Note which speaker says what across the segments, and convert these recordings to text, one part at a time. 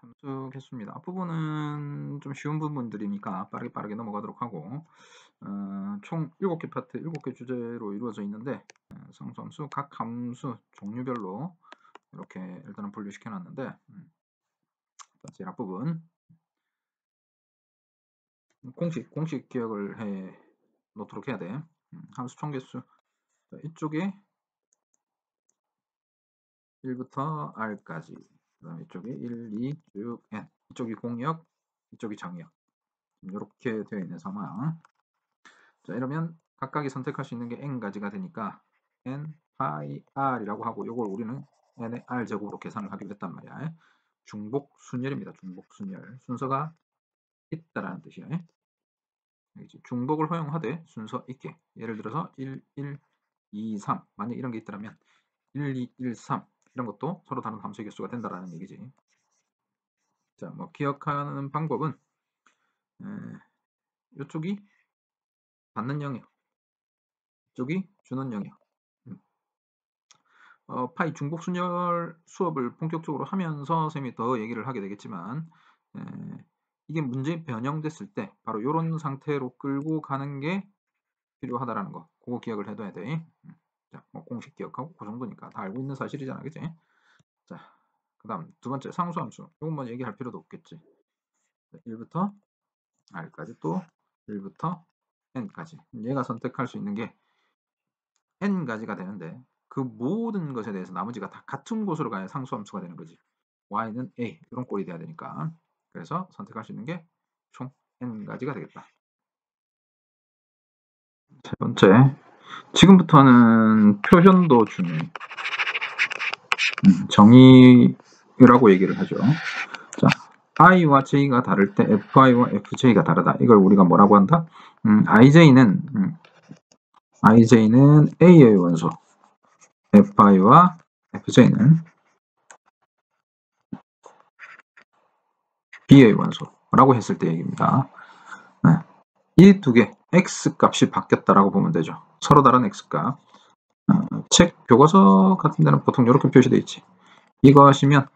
Speaker 1: 함수 개수입니다. 앞부분은 좀 쉬운 부분들이니까 빠르게 넘어가도록 하고, 총 7개 파트, 7개 주제로 이루어져 있는데, 상수함수 각 함수 종류별로 이렇게 일단은 분류시켜 놨는데, 제일 앞부분 공식 기억을 해 놓도록 해야 돼. 함수 총개수. 이쪽에 1부터 R까지, 그 다음에 이쪽에 1, 2, 쭉 N, 이쪽이 공역, 이쪽이 정역, 이렇게 되어 있는 상황. 자, 이러면 각각이 선택할 수 있는 게 n가지가 되니까 n 파이 r이라고 하고, 요걸 우리는 n의 r 제곱으로 계산을 하기로 했단 말이야. 중복순열입니다. 중복순열. 순서가 있다라는 뜻이야. 중복을 허용하되 순서 있게. 예를 들어서 1, 1, 2, 3. 만약 이런 게 있다면 1, 2, 1, 3 이런 것도 서로 다른 함수의 개수가 된다라는 얘기지. 자, 뭐 기억하는 방법은 이쪽이 받는 영역, 이쪽이 주는 영역. 파이 중복순열 수업을 본격적으로 하면서 쌤이 더 얘기를 하게 되겠지만, 이게 문제 변형됐을 때 바로 이런 상태로 끌고 가는 게 필요하다라는 거, 그거 기억을 해둬야 돼. 자, 뭐 공식 기억하고 그 정도니까 다 알고 있는 사실이잖아, 그치? 자, 그 다음 두 번째 상수함수. 이건 뭐 얘기할 필요도 없겠지. 1부터 R까지, 또 1부터 N까지. 얘가 선택할 수 있는 게 N가지가 되는데, 그 모든 것에 대해서 나머지가 다 같은 곳으로 가야 상수함수가 되는 거지. y는 a, 이런 꼴이 돼야 되니까. 그래서 선택할 수 있는 게 총 n가지가 되겠다. 세 번째, 지금부터는 표현도 중요해. 정의라고 얘기를 하죠. 자, i와 j가 다를 때 fi와 fj가 다르다. 이걸 우리가 뭐라고 한다? ij는 a의 원소, fi와 fj는 b의 원소라고 했을 때 얘기입니다. 이 두 개 x 값이 바뀌었다라고 보면 되죠. 서로 다른 x 값. 책 교과서 같은 데는 보통 이렇게 표시되어 있지. 이거 하시면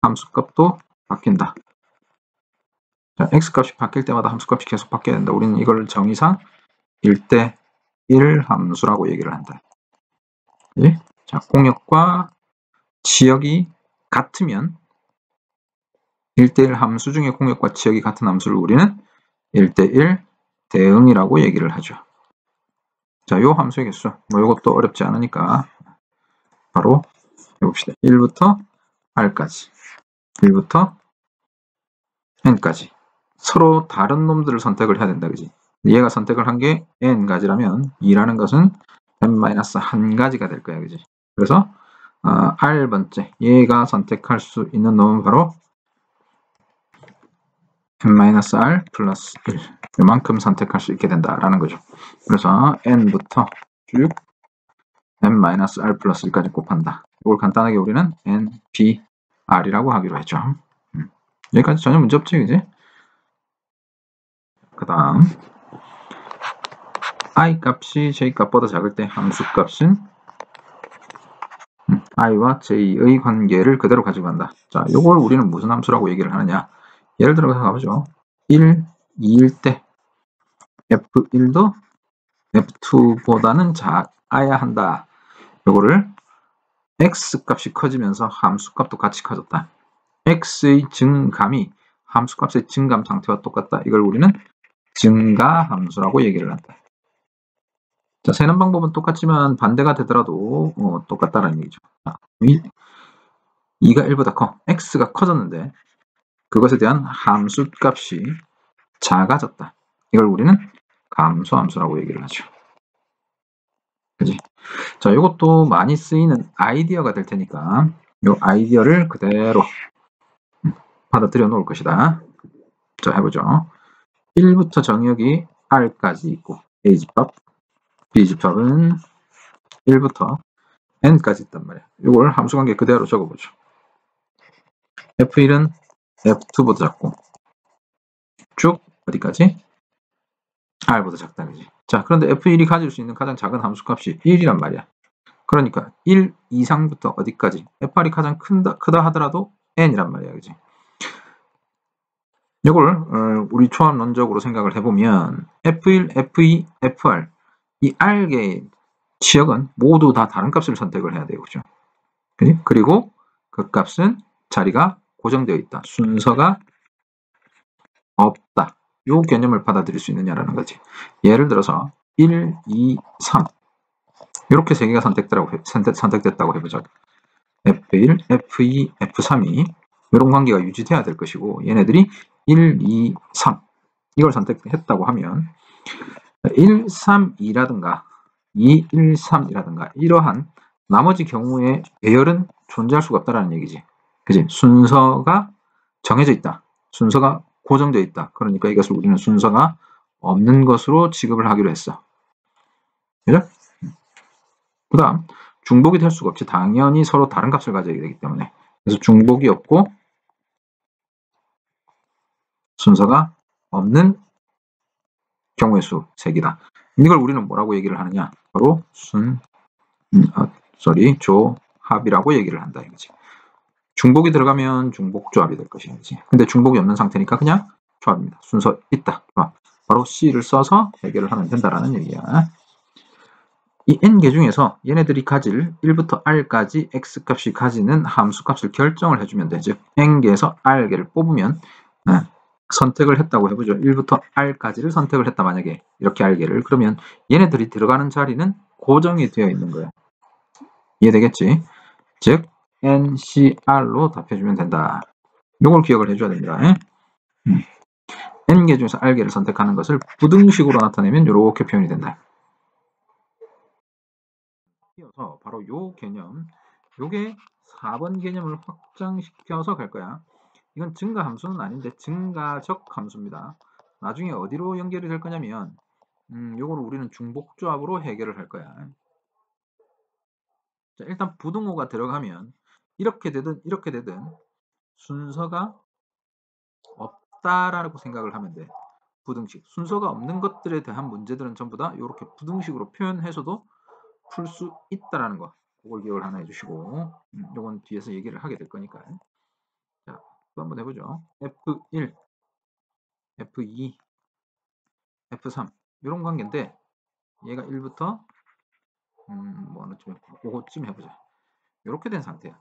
Speaker 1: 함수 값도 바뀐다. 자, x 값이 바뀔 때마다 함수 값이 계속 바뀌어야 된다. 우리는 이걸 정의상 1대 1 함수라고 얘기를 한다. 예? 자, 공역과 지역이 같으면 1대1 함수 중에 공역과 지역이 같은 함수를 우리는 1대1 대응이라고 얘기를 하죠. 자, 요 함수의 개수, 뭐 요것도 어렵지 않으니까 바로 해봅시다. 1부터 R까지, 1부터 N까지. 서로 다른 놈들을 선택을 해야 된다, 그지? 얘가 선택을 한 게 N가지라면 2라는 것은 N-1가지가 될 거야, 그지? 그래서 R번째, 얘가 선택할 수 있는 놈은 바로 N-R 플러스 1, 이만큼 선택할 수 있게 된다라는 거죠. 그래서 N부터 쭉 N-R 플러스 1까지 곱한다. 이걸 간단하게 우리는 NPR이라고 하기로 했죠. 여기까지 전혀 문제 없지, 그지? 그 다음 i 값이 j 값보다 작을 때 함수 값은 i와 j의 관계를 그대로 가지고 간다. 자, 요걸 우리는 무슨 함수라고 얘기를 하느냐? 예를 들어서 가보죠. 1, 2일 때 f1도 f2보다는 작아야 한다. 요거를 x 값이 커지면서 함수 값도 같이 커졌다. x의 증감이 함수 값의 증감 상태와 똑같다. 이걸 우리는 증가 함수라고 얘기를 한다. 자, 세는 방법은 똑같지만 반대가 되더라도 똑같다는 얘기죠. 2가 1보다 커. x가 커졌는데 그것에 대한 함수 값이 작아졌다. 이걸 우리는 감소함수라고 얘기를 하죠. 그지? 자, 이것도 많이 쓰이는 아이디어가 될 테니까 이 아이디어를 그대로 받아들여 놓을 것이다. 자, 해보죠. 1부터 정역이 R까지 있고 A집합, B집합은 1부터 N까지 있단 말이야. 이걸 함수관계 그대로 적어보죠. F1은 F2보다 작고 쭉 어디까지? R보다 작다, 그지? 자, 그런데 F1이 가질 수 있는 가장 작은 함수값이 1이란 말이야. 그러니까 1 이상부터 어디까지? F1이 가장 크다 하더라도 n이란 말이야, 그지? 이걸 우리 초합론적으로 생각을 해보면 F1, F2, FR 이 R개의 치역은 모두 다 다른 값을 선택을 해야 돼요, 그죠? 그지? 그리고 그 값은 자리가 고정되어 있다. 순서가 없다. 이 개념을 받아들일 수 있느냐라는 거지. 예를 들어서 1, 2, 3 이렇게 세 개가 선택됐다고 해보자. F1, F2, F3이 이런 관계가 유지돼야 될 것이고 얘네들이 1, 2, 3 이걸 선택했다고 하면 1, 3, 2라든가 2, 1, 3이라든가 이러한 나머지 경우에 배열은 존재할 수가 없다라는 얘기지. 그지? 순서가 정해져 있다. 순서가 고정되어 있다. 그러니까 이것을 우리는 순서가 없는 것으로 취급을 하기로 했어. 그죠? 그 다음 중복이 될 수가 없지. 당연히 서로 다른 값을 가져야 되기 때문에. 그래서 중복이 없고 순서가 없는 경우의 수 색이다. 이걸 우리는 뭐라고 얘기를 하느냐? 바로 조합이라고 얘기를 한다 이거지. 중복이 들어가면 중복 조합이 될 것이지. 근데 중복이 없는 상태니까 그냥 조합입니다. 순서 있다. 조합. 바로 C를 써서 해결을 하면 된다라는 얘기야. 이 n개 중에서 얘네들이 가질 1부터 r까지 x값이 가지는 함수값을 결정을 해주면 돼. 즉 n개에서 r개를 뽑으면 선택을 했다고 해보죠. 1부터 r까지를 선택을 했다 만약에 이렇게 r개를 그러면 얘네들이 들어가는 자리는 고정이 되어 있는 거야. 이해되겠지? 즉 ncr로 답해주면 된다. 요걸 기억을 해줘야 됩니다. n개 중에서 r개를 선택하는 것을 부등식으로 나타내면 이렇게 표현이 된다. 이어서 바로 요 개념, 요게 4번 개념을 확장시켜서 갈 거야. 이건 증가 함수는 아닌데 증가적 함수입니다. 나중에 어디로 연결이 될 거냐면 요거를 우리는 중복조합으로 해결을 할 거야. 자, 일단 부등호가 들어가면 이렇게 되든 이렇게 되든 순서가 없다라고 생각을 하면 돼. 부등식. 순서가 없는 것들에 대한 문제들은 전부 다 이렇게 부등식으로 표현해서도 풀 수 있다라는 거. 그걸 기억을 하나 해주시고 요건 뒤에서 얘기를 하게 될 거니까. 자, 또 한번 해보죠. F1, F2, F3 이런 관계인데 얘가 1부터 뭐 어느쯤 요거쯤 해보자. 이렇게 된 상태야.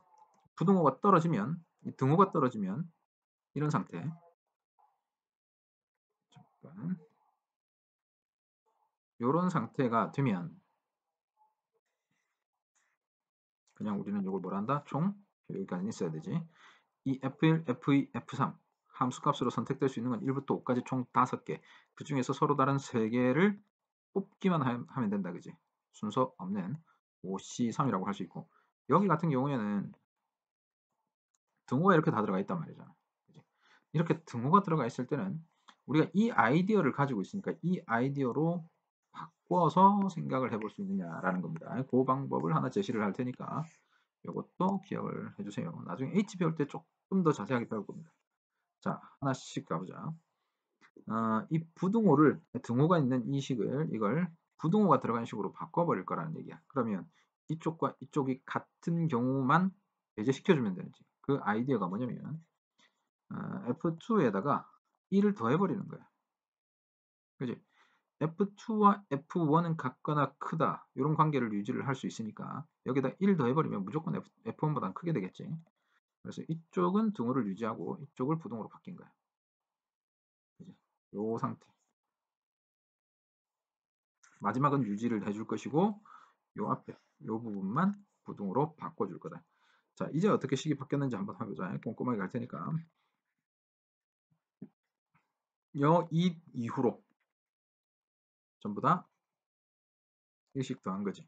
Speaker 1: 부등호가 떨어지면 이 등호가 떨어지면 이런 상태. 잠깐. 이런 상태가 되면 그냥 우리는 이걸 뭐라 한다? 총 여기까지 있어야 되지. 이 F1, F2, F3 함수값으로 선택될 수 있는 건 1부터 5까지 총 5개. 그 중에서 서로 다른 3개를 뽑기만 하면 된다. 그지? 순서 없는 OC3이라고 할 수 있고 여기 같은 경우에는 등호가 이렇게 다 들어가 있단 말이잖아. 그지? 이렇게 등호가 들어가 있을 때는 우리가 이 아이디어를 가지고 있으니까 이 아이디어로 바꿔서 생각을 해볼 수 있느냐라는 겁니다. 그 방법을 하나 제시를 할 테니까 이것도 기억을 해주세요. 나중에 H 배울 때 조금 더 자세하게 배울 겁니다. 자, 하나씩 가보자. 이 부등호를 등호가 있는 이 식을 이걸 부등호가 들어간 식으로 바꿔버릴 거라는 얘기야. 그러면 이쪽과 이쪽이 같은 경우만 배제시켜주면 되는지 그 아이디어가 뭐냐면 F2에다가 1을 더해버리는 거야. 그지? F2와 F1은 같거나 크다 이런 관계를 유지를 할 수 있으니까 여기다 1 더해버리면 무조건 F1보다는 크게 되겠지. 그래서 이쪽은 등호를 유지하고 이쪽을 부등호로 바뀐 거야. 그지? 요 상태. 마지막은 유지를 해줄 것이고 요 앞에 요 부분만 부등호로 바꿔줄 거다. 자, 이제 어떻게 식이 바뀌었는지 한번 해보자. 꼼꼼하게 갈 테니까. 이 이후로 전부 다 1씩 더한 거지.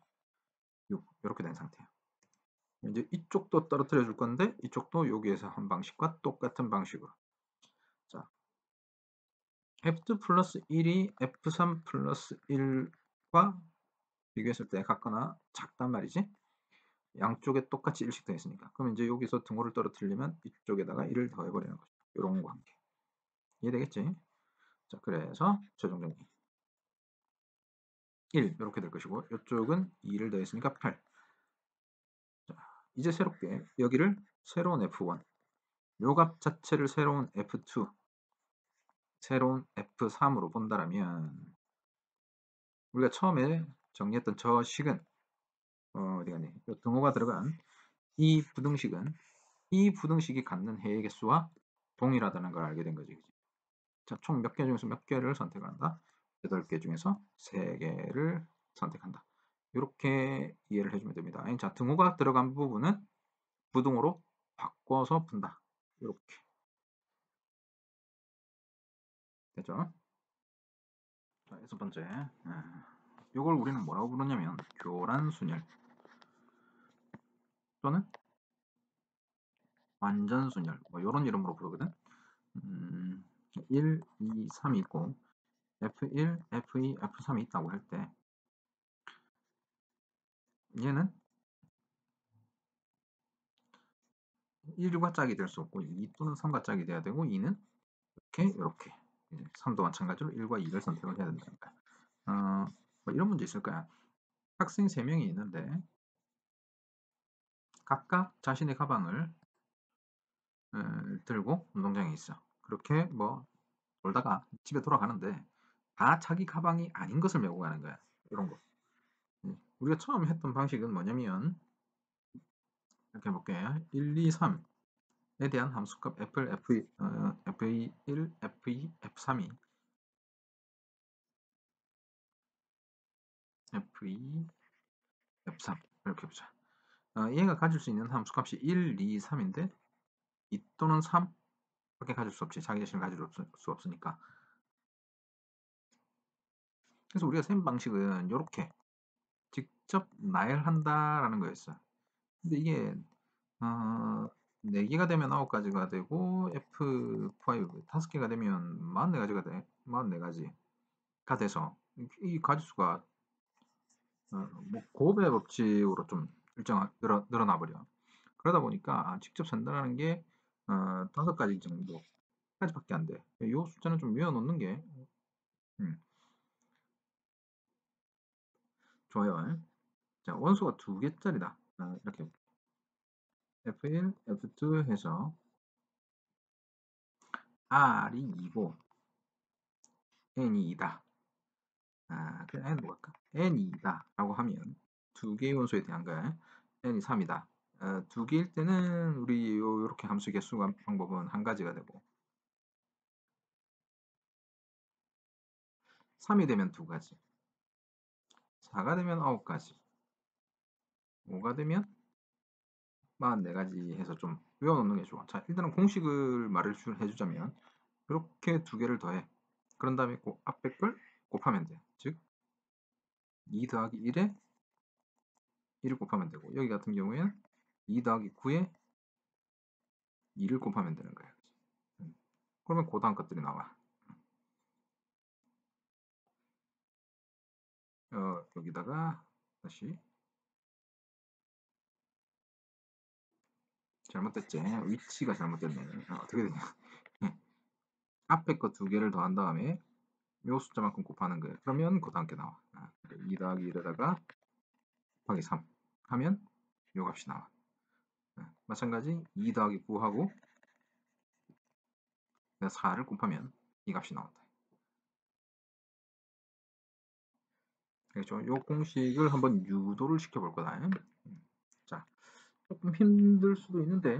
Speaker 1: 이렇게 된 상태야. 이제 이쪽도 떨어뜨려 줄 건데 이쪽도 여기에서 한 방식과 똑같은 방식으로. 자, F2 플러스 1이 F3 플러스 1과 비교했을 때 같거나 작단 말이지. 양쪽에 똑같이 1씩 더했으니까. 그럼 이제 여기서 등호를 떨어뜨리려면 이쪽에다가 1을 더해버리는 거죠. 이런 관계. 이해되겠지? 자, 그래서 최종 정리. 1 이렇게 될 것이고 이쪽은 2를 더했으니까 8. 자, 이제 새롭게 여기를 새로운 F1 요 값 자체를 새로운 F2, 새로운 F3으로 본다라면 우리가 처음에 정리했던 저 식은 어디 갔니? 요 등호가 들어간 이 부등식은 이 부등식이 갖는 해의 개수와 동일하다는 걸 알게 된 거지. 자, 총 몇 개 중에서 몇 개를 선택한다? 8개 중에서 3개를 선택한다. 이렇게 이해를 해주면 됩니다. 자, 등호가 들어간 부분은 부등호로 바꿔서 푼다. 이렇게 됐죠? 자, 6번째. 이걸 우리는 뭐라고 부르냐면 교란순열 또는 완전순열 뭐 이런 이름으로 부르거든. 1, 2, 3이 있고 F1, F2, F3이 있다고 할 때 얘는 1과 짝이 될 수 없고 2 또는 3과 짝이 돼야 되고 2는 이렇게 3도 마찬가지로 1과 2를 선택을 해야 된다는 거야. 뭐 이런 문제 있을 거야. 학생 3명이 있는데 각각 자신의 가방을 들고 운동장에 있어. 그렇게 뭐 놀다가 집에 돌아가는데 다 자기 가방이 아닌 것을 메고 가는 거야. 이런 거. 우리가 처음 했던 방식은 뭐냐면 이렇게 해볼게요. 1, 2, 3에 대한 함수값 F를 F1, F2, F3이 F2, F3 이렇게 보자. 얘가 가질 수 있는 함수값이 1, 2, 3인데 2 또는 3 밖에 가질 수 없지. 자기 자신을 가질 수 없으니까. 그래서 우리가 셈 방식은 이렇게 직접 나열한다라는 거였어. 근데 이게 4개가 되면 9가지가 되고 F5 5개가 되면 44가지가 돼. 44가지가 돼서 이 가지수가 뭐 곱의 법칙으로 좀 늘어나 버려. 그러다 보니까 직접 산다라는 게 5가지 정도까지밖에 안 돼. 이 숫자는 좀 외워놓는 게 좋아요. 자, 원소가 2개짜리다. 이렇게 F1, F2 해서 R이 2고 N이 2다. 그냥 N 뭐할까? N이 2다 라고 하면 2개의 원소에 대한 거야. N이 3이다. 2개일 때는 우리 요렇게 함수 개수 방법은 한 가지가 되고 3이 되면 2가지 4가 되면 9가지 5가 되면 44가지 해서 좀 외워놓는 게 좋아. 자, 일단은 공식을 말을 해주자면 이렇게 2개를 더해. 그런 다음에 앞에 걸 곱하면 돼. 즉 2 더하기 1에 1을 곱하면 되고 여기 같은 경우에는 2 더하기 9에 2를 곱하면 되는 거예요. 그러면 그 다음 것들이 나와. 여기다가 다시 잘못됐지. 위치가 잘못됐네. 어떻게 되냐. 앞에 거 2개를 더한 다음에 요 숫자만큼 곱하는 거예요. 그러면 그 다음 게 나와. 2 더하기 1에다가 곱하기 3 하면 요 값이 나와. 마찬가지 2 더하기 9하고 4를 곱하면 이 값이 나온다. 그렇죠? 요 공식을 한번 유도를 시켜볼 거다. 자, 조금 힘들 수도 있는데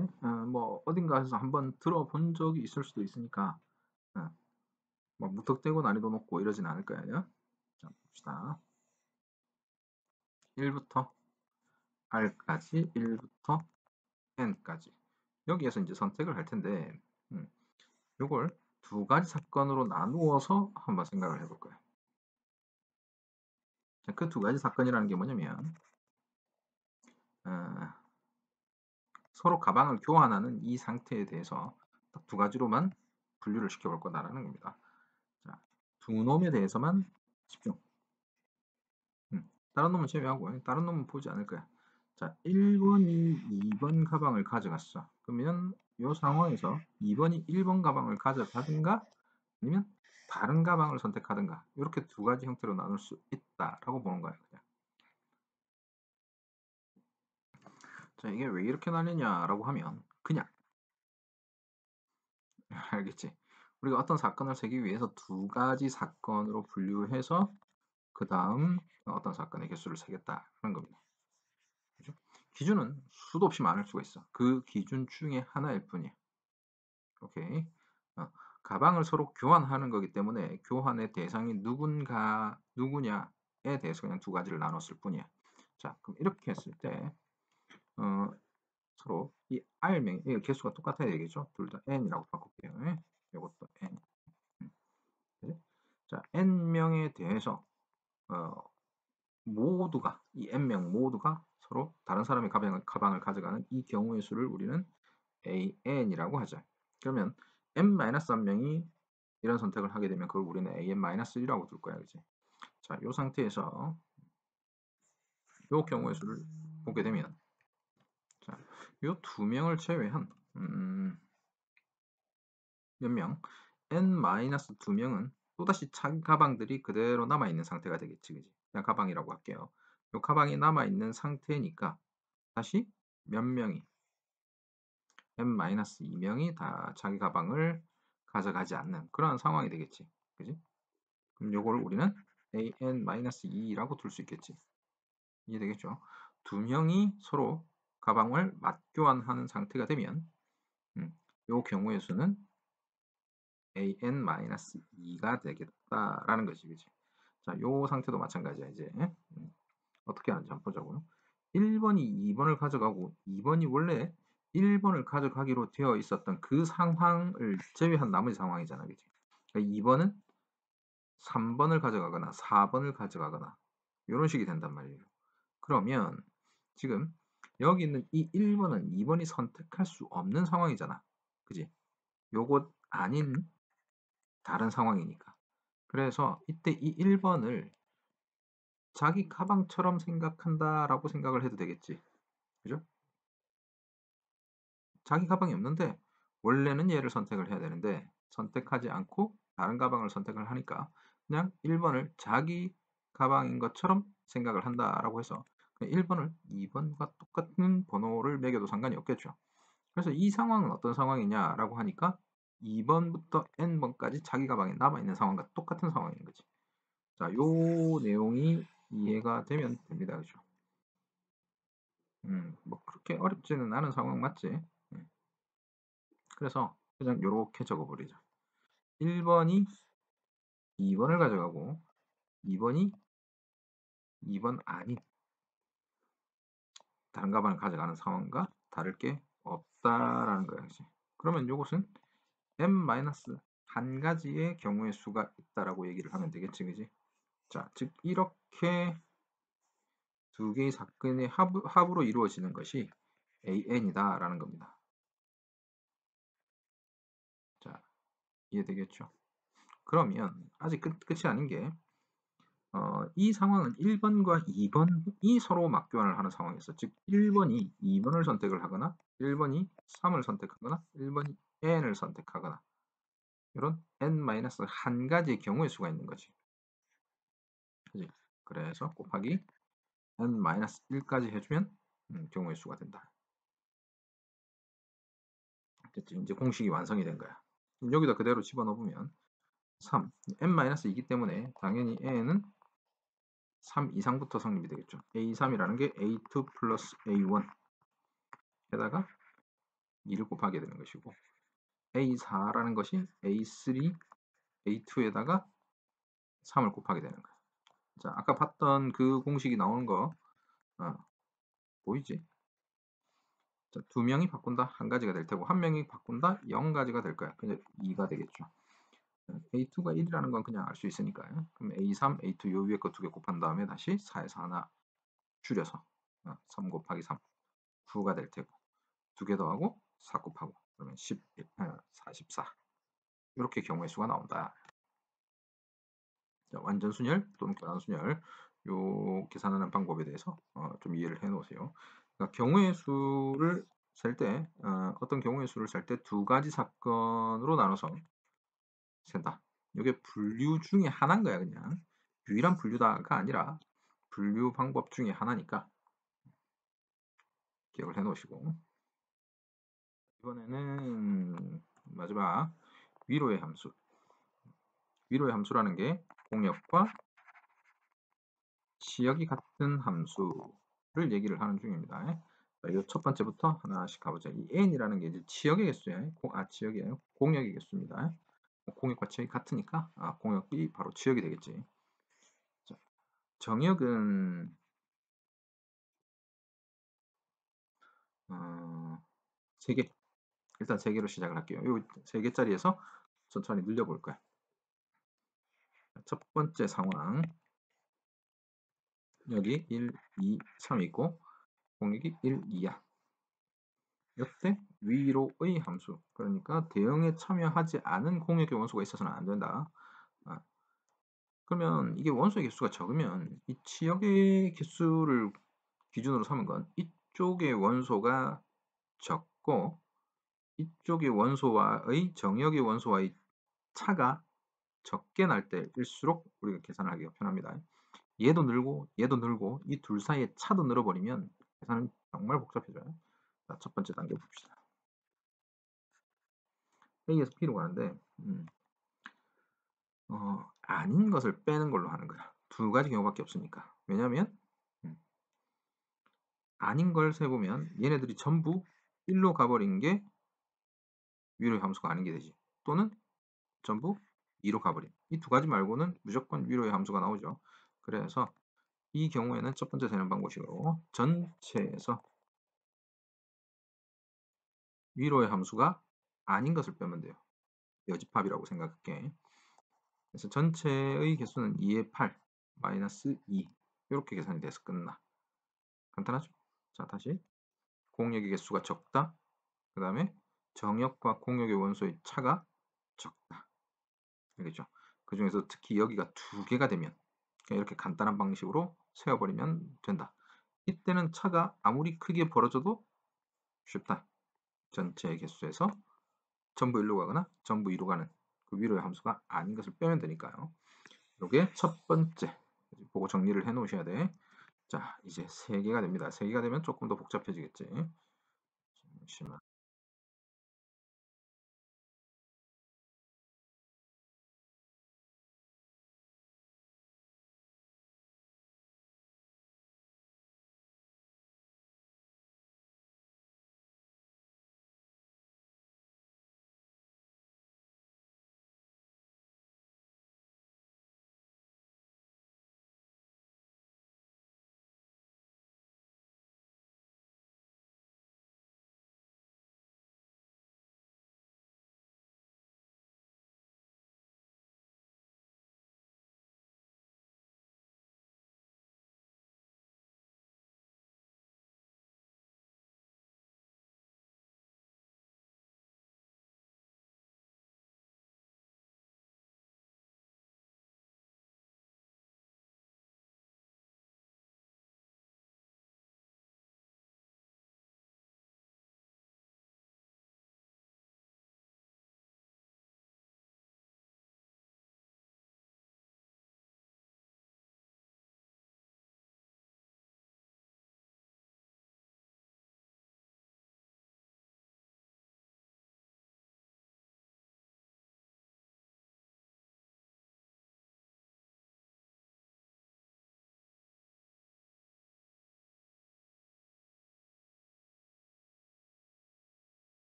Speaker 1: 뭐 어딘가에서 한번 들어본 적이 있을 수도 있으니까 뭐 무턱대고 난이도 높고 이러진 않을 거예요. 자, 봅시다. 1부터 R까지 1부터 N까지 여기에서 이제 선택을 할 텐데 요걸 2가지 사건으로 나누어서 한번 생각을 해볼 거예요. 그 2가지 사건이라는 게 뭐냐면 서로 가방을 교환하는 이 상태에 대해서 딱 2가지로만 분류를 시켜볼 거다라는 겁니다. 자, 2놈에 대해서만 집중. 다른 놈은 제외하고 다른 놈은 보지 않을 거야. 자, 1번이 2번 가방을 가져갔어. 그러면 이 상황에서 2번이 1번 가방을 가져가든가 아니면 다른 가방을 선택하든가 이렇게 2가지 형태로 나눌 수 있다라고 보는 거예요. 그냥. 자, 이게 왜 이렇게 나뉘냐라고 하면 그냥 알겠지? 우리가 어떤 사건을 세기 위해서 두 가지 사건으로 분류해서 그 다음 어떤 사건의 개수를 세겠다는 겁니다. 그죠? 기준은 수도 없이 많을 수가 있어. 그 기준 중에 하나일 뿐이야. 오케이. 가방을 서로 교환하는 거기 때문에 교환의 대상이 누구냐에 대해서 그냥 두 가지를 나눴을 뿐이야. 자, 그럼 이렇게 했을 때 서로 이 R명, 이 개수가 똑같아야 되겠죠? 둘 다 N이라고 바꿀게요. 이것도 N. 그지? 자, N명에 대해서 모두가, 이 N명 모두가 서로 다른 사람의 가방을 가져가는 이 경우의 수를 우리는 AN이라고 하죠. 그러면 N-1명이 이런 선택을 하게 되면 그걸 우리는 AN-1라고 둘 거야. 그지? 자, 이 상태에서 이 경우의 수를 보게 되면 자, 이 두 명을 제외한 몇 명? N-2명은 또다시 자기 가방들이 그대로 남아있는 상태가 되겠지. 그지? 그냥 가방이라고 할게요. 이 가방이 남아있는 상태니까 다시 몇 명이 N-2명이 다 자기 가방을 가져가지 않는 그런 상황이 되겠지. 그지? 그럼 요거를 우리는 AN-2라고 둘 수 있겠지. 이해되겠죠? 두 명이 서로 가방을 맞교환하는 상태가 되면 요 경우의 수는 AN-2가 되겠다라는 것이 그지. 자, 요 상태도 마찬가지야. 이제 어떻게 하는지 한번 보자고요. 1번이 2번을 가져가고 2번이 원래 1번을 가져가기로 되어 있었던 그 상황을 제외한 나머지 상황이잖아. 그지? 그러니까 2번은 3번을 가져가거나 4번을 가져가거나 이런 식이 된단 말이에요. 그러면 지금 여기 있는 이 1번은 2번이 선택할 수 없는 상황이잖아. 그지? 요것 아닌 다른 상황이니까. 그래서 이때 이 1번을 자기 가방처럼 생각한다라고 생각을 해도 되겠지. 그죠? 자기 가방이 없는데 원래는 얘를 선택을 해야 되는데 선택하지 않고 다른 가방을 선택을 하니까 그냥 1번을 자기 가방인 것처럼 생각을 한다라고 해서 1번을 2번과 똑같은 번호를 매겨도 상관이 없겠죠. 그래서 이 상황은 어떤 상황이냐라고 하니까 2번부터 n번까지 자기 가방에 남아있는 상황과 똑같은 상황인 거지. 자, 요 내용이 이해가 되면 됩니다. 그죠? 뭐 그렇게 어렵지는 않은 상황 맞지? 그래서 그냥 요렇게 적어버리자. 1번이 2번을 가져가고 2번이 2번 아닌 다른 가방을 가져가는 상황과 다를 게 없다라는 거야. 그치? 그러면 요것은 n-한 가지의 경우의 수가 있다라고 얘기를 하면 되겠지. 그지? 자, 즉 이렇게 두 개의 사건의 합으로 이루어지는 것이 AN이다 라는 겁니다. 자, 이해되겠죠? 그러면 아직 끝이 아닌 게 이 상황은 1번과 2번이 서로 맞교환을 하는 상황이었어. 즉 1번이 2번을 선택을 하거나 1번이 3을 선택하거나 1번이 n을 선택하거나 이런 n-한 가지의 경우의 수가 있는 거지. 그치? 그래서 곱하기 n-1까지 해주면 경우의 수가 된다. 됐지? 이제 공식이 완성이 된 거야. 여기다 그대로 집어넣으면 3, n-2이기 때문에 당연히 n은 3 이상부터 성립이 되겠죠. A3이라는 게 A2 플러스 A1 에다가 2를 곱하게 되는 것이고 A4라는 것이 A3, A2에다가 3을 곱하게 되는 거야. 자, 아까 봤던 그 공식이 나오는 거 보이지? 자, 두 명이 바꾼다 한 가지가 될 테고 한 명이 바꾼다 0가지가 될 거야. 그냥 2가 되겠죠. A2가 1이라는 건 그냥 알 수 있으니까요. 그럼 A3, A2 요 위에 거 두 개 곱한 다음에 다시 4에서 하나 줄여서 3 곱하기 3, 9가 될 테고 두 개 더하고 4 곱하고 그러면 11, 44 이렇게 경우의 수가 나온다. 자, 완전 순열 또는 교란 순열 요 계산하는 방법에 대해서 좀 이해를 해 놓으세요. 그러니까 경우의 수를 셀 때 어떤 경우의 수를 셀 때 두 가지 사건으로 나눠서 센다. 이게 분류 중에 하나인 거야. 그냥 유일한 분류다가 아니라 분류 방법 중에 하나니까 기억을 해 놓으시고 이번에는 마지막 위로의 함수. 위로의 함수라는 게 공역과 치역이 같은 함수를 얘기를 하는 중입니다. 자, 이 첫 번째부터 하나씩 가보자. 이 n이라는 게 이제 치역의 개수예요. 치역이에요. 공역의 개수입니다. 공역과 치역이 같으니까 공역이 바로 치역이 되겠지. 자, 정역은 3개. 일단 3개로 시작을 할게요. 이 3개짜리에서 천천히 늘려볼 거야. 첫 번째 상황. 여기 1, 2, 3 있고 공역이 1, 2야. 이때 위로의 함수, 그러니까 대응에 참여하지 않은 공역의 원소가 있어서는 안 된다. 그러면 이게 원소의 개수가 적으면 이 치역의 개수를 기준으로 삼은 건 이쪽의 원소가 적고 이쪽의 원소와의 정역의 원소와의 차가 적게 날 때일수록 우리가 계산을 하기가 편합니다. 얘도 늘고 얘도 늘고 이 둘 사이에 차도 늘어버리면 계산은 정말 복잡해져요. 자, 첫 번째 단계 봅시다. A에서 B로 가는데 아닌 것을 빼는 걸로 하는 거야. 두 가지 경우밖에 없으니까. 왜냐면 아닌 걸 세보면 얘네들이 전부 1로 가버린 게 위로의 함수가 아닌 게 되지. 또는 전부 2로 가버린. 이 두 가지 말고는 무조건 위로의 함수가 나오죠. 그래서 이 경우에는 첫 번째 세는 방법식으로 전체에서 위로의 함수가 아닌 것을 빼면 돼요. 여집합이라고 생각할게. 그래서 전체의 개수는 2의 8 마이너스 2 이렇게 계산이 돼서 끝나. 간단하죠? 자, 다시 공역의 개수가 적다. 그 다음에 정역과 공역의 원소의 차가 적다. 알겠죠? 그 중에서 특히 여기가 2개가 되면 이렇게 간단한 방식으로 세워버리면 된다. 이때는 차가 아무리 크게 벌어져도 쉽다. 전체 개수에서 전부 1로 가거나 전부 2로 가는 그 위로의 함수가 아닌 것을 빼면 되니까요. 이게 첫 번째 보고 정리를 해 놓으셔야 돼. 자, 이제 3개가 됩니다. 3개가 되면 조금 더 복잡해지겠지. 잠시만.